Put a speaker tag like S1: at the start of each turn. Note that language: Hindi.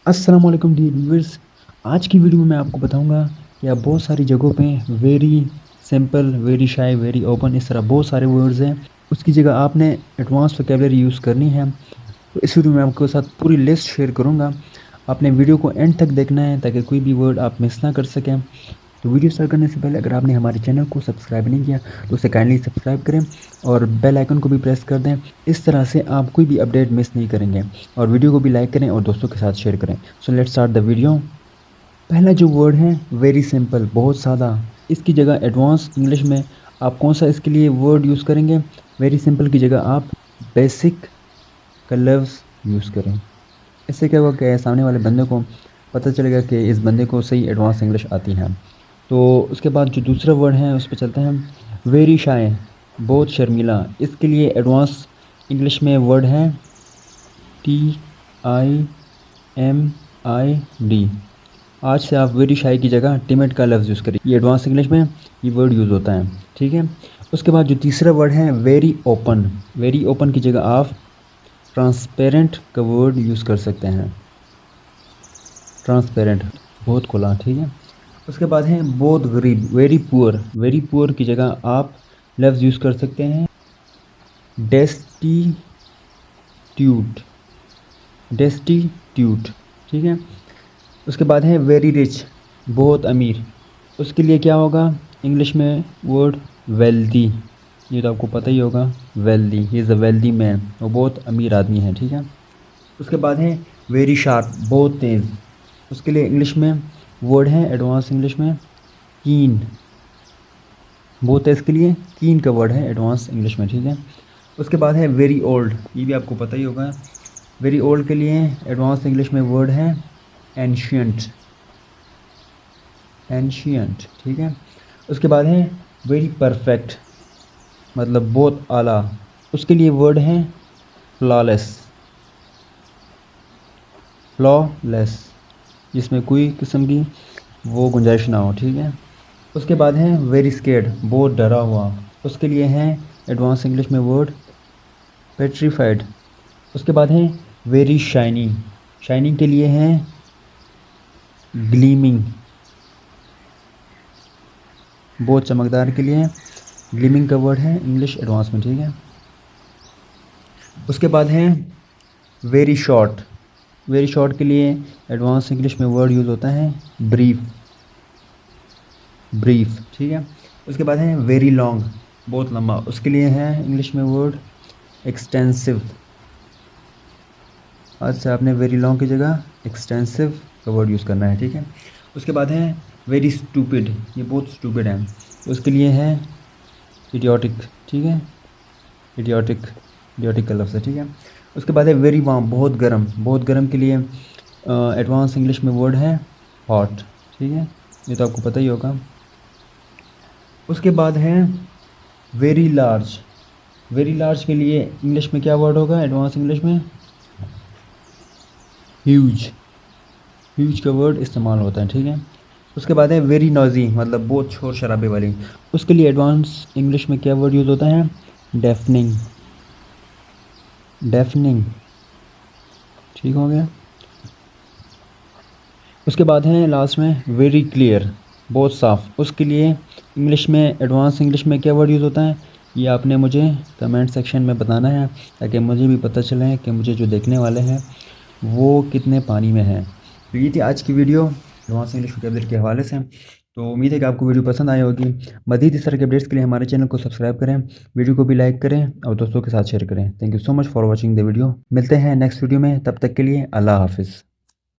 S1: अस्सलाम वालेकुम डियर व्यूअर्स। आज की वीडियो में मैं आपको बताऊंगा कि आप बहुत सारी जगहों पे very simple, very shy, very open, इस तरह बहुत सारे वर्ड्स हैं। उसकी जगह आपने एडवांस वोकैबुलरी यूज़ करनी है। तो इस वीडियो में आपके साथ पूरी लिस्ट शेयर करूंगा। आपने वीडियो को एंड तक देखना है ताकि कोई भी वर्ड आप मिस ना कर सकें। तो वीडियो स्टार्ट करने से पहले अगर आपने हमारे चैनल को सब्सक्राइब नहीं किया तो उसे काइंडली सब्सक्राइब करें और बेल आइकन को भी प्रेस कर दें। इस तरह से आप कोई भी अपडेट मिस नहीं करेंगे। और वीडियो को भी लाइक करें और दोस्तों के साथ शेयर करें। So let's start the video. पहला जो वर्ड है वेरी सिंपल, बहुत सादा। इसकी जगह एडवांस इंग्लिश में आप कौन सा इसके लिए वर्ड यूज़ करेंगे? वेरी सिंपल की जगह आप बेसिक का लफ्ज़ यूज़ करें। इससे क्या होगा कि सामने वाले बंदे को पता चलेगा कि इस बंदे को सही एडवांस इंग्लिश आती है। तो उसके बाद जो दूसरा वर्ड है उस पे चलते हैं। वेरी शाय, बहुत शर्मीला। इसके लिए एडवांस इंग्लिश में वर्ड है TIMID। आज से आप वेरी शाय की जगह टिमिड का लफ्ज़ यूज़ करिए। ये एडवांस इंग्लिश में ये वर्ड यूज़ होता है, ठीक है। उसके बाद जो तीसरा वर्ड है वेरी ओपन। वेरी ओपन की जगह आप ट्रांसपेरेंट का वर्ड यूज़ कर सकते हैं। ट्रांसपेरेंट, बहुत खुला, ठीक है। उसके बाद है बहुत गरीब, वेरी पुअर। वेरी पुअर की जगह आप लफ्ज़ यूज़ कर सकते हैं डेस्टीट्यूट। डेस्टीट्यूट, ठीक है। उसके बाद है वेरी रिच, बहुत अमीर। उसके लिए क्या होगा इंग्लिश में वर्ड? वेल्दी। ये तो आपको पता ही होगा, wealthy. He is a wealthy man, वो बहुत अमीर आदमी है, ठीक है। उसके बाद है वेरी शार्प, बहुत तेज़। उसके लिए इंग्लिश में वर्ड है एडवांस इंग्लिश में कीन। बहुत तेज़ के लिए कीन का वर्ड है एडवांस इंग्लिश में, ठीक है। उसके बाद है वेरी ओल्ड, ये भी आपको पता ही होगा। वेरी ओल्ड के लिए एडवांस इंग्लिश में वर्ड है एंशियंट। एंशियंट, ठीक है। उसके बाद है वेरी परफेक्ट, मतलब बहुत आला। उसके लिए वर्ड है फ्लॉलेस। फ्लॉलेस, जिसमें कोई किस्म की वो गुंजाइश ना हो, ठीक है। उसके बाद है वेरी स्केर्ड, बहुत डरा हुआ। उसके लिए है एडवांस इंग्लिश में वर्ड पेट्रीफाइड। उसके बाद है वेरी शाइनी। शाइनिंग के लिए है ग्लीमिंग, बहुत चमकदार के लिए ग्लीमिंग का वर्ड है इंग्लिश एडवांस में, ठीक है। उसके बाद है वेरी शॉर्ट। वेरी शॉर्ट के लिए एडवांस इंग्लिश में वर्ड यूज़ होता है ब्रीफ। ब्रीफ, ठीक है। उसके बाद है वेरी लॉन्ग, बहुत लंबा। उसके लिए है इंग्लिश में वर्ड एक्सटेंसिव। आज से आपने वेरी लॉन्ग की जगह एक्सटेंसिव का वर्ड यूज़ करना है, ठीक है। उसके बाद है वेरी स्टूपिड, ये बहुत स्टूपिड है। उसके लिए है इडियोटिक, ठीक है। इडियोटिक, इडियोटिक का लफ्ज़ है, ठीक है। उसके बाद है वेरी वार्म, बहुत गर्म। बहुत गर्म के लिए एडवांस इंग्लिश में वर्ड है हॉट, ठीक है। ये तो आपको पता ही होगा। उसके बाद है वेरी लार्ज। वेरी लार्ज के लिए इंग्लिश में क्या वर्ड होगा एडवांस इंग्लिश में? ह्यूज। ह्यूज का वर्ड इस्तेमाल होता है, ठीक है। उसके बाद है वेरी नॉइजी, मतलब बहुत शोर शराबे वाली। उसके लिए एडवांस इंग्लिश में क्या वर्ड यूज़ होता है? डेफनिंग। डेफनिंग, ठीक हो गया। उसके बाद है लास्ट में वेरी क्लियर, बहुत साफ। उसके लिए इंग्लिश में एडवांस इंग्लिश में क्या वर्ड यूज़ होता है? ये आपने मुझे कमेंट सेक्शन में बताना है ताकि मुझे भी पता चले कि मुझे जो देखने वाले हैं वो कितने पानी में हैं। तो ये थी आज की वीडियो एडवांस इंग्लिश वोकैबुलरी के हवाले से। तो उम्मीद है कि आपको वीडियो पसंद आई होगी। मज़ीद इस तरह के अपडेट्स के लिए हमारे चैनल को सब्सक्राइब करें, वीडियो को भी लाइक करें और दोस्तों के साथ शेयर करें। Thank you so much for watching the video. मिलते हैं नेक्स्ट वीडियो में, तब तक के लिए अल्लाह हाफिज़।